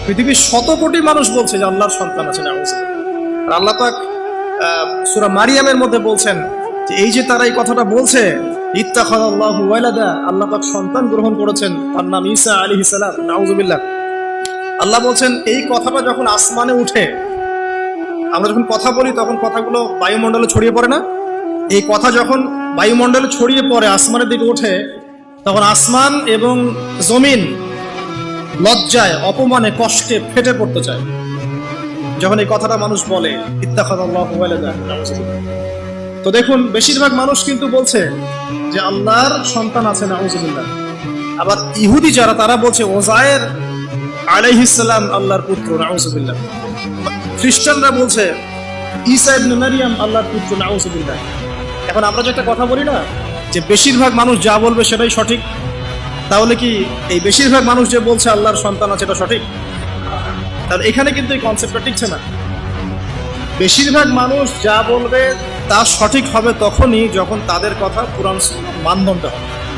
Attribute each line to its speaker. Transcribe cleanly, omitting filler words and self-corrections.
Speaker 1: পৃথিবীর শত কোটি মানুষ বলছে যে আল্লাহর সন্তান আছে, নাউযুবিল্লাহ। আর আল্লাহ পাক সূরা মারিয়ামের মধ্যে বলছেন যে এই যে তারা এই কথাটা বলছে, ইত্তাখাযাল্লাহু ওয়ালাদা, আল্লাহ পাক সন্তান গ্রহণ করেছেন, তার নাম ঈসা আলাইহিস সালাম, নাউযুবিল্লাহ। আল্লাহ বলছেন এই কথাটা যখন আসমানে উঠে, আমরা যখন কথা বলি তখন কথাগুলো বায়ুমণ্ডলে ছড়িয়ে পড়ে না? এই কথা যখন বায়ুমণ্ডলে ছড়িয়ে পড়ে, আসমানের দিকে ওঠে, তখন আসমান এবং জমিন লজ্জায়, অপমানে, কষ্টে ফেটে পড়তে চায় যখন এই কথাটা মানুষ বলে, ইত্তাখাযাল্লাহু ওয়ালাদা, নাউযুবিল্লাহ। তো দেখুন, বেশিরভাগ মানুষ কিন্তু বলছে যে আল্লাহর সন্তান আছে, নাউযুবিল্লাহ। আবার ইহুদি যারা, তারা বলছে ওযায়ের আলাইহিস সালাম আল্লাহর পুত্র, নাউযুবিল্লাহ। খ্রিস্টানরা বলছে ঈসা ইবনে মারইয়াম আল্লাহর পুত্র, নাউযুবিল্লাহ। এখন আমরা যে একটা কথা বলি না, যে বেশিরভাগ মানুষ যা বলবে সেটাই সঠিক, তাহলে কি এই বেশিরভাগ মানুষ যে বলছে আল্লাহর সন্তান আছে এটা সঠিক? তাহলে এখানে কিন্তু এই কনসেপ্টটা ঠিকছে না। বেশিরভাগ মানুষ যা বলবে তা সঠিক হবে তখনই যখন তাদের কথা কুরআন সুন্নাহর মানদণ্ড হবে।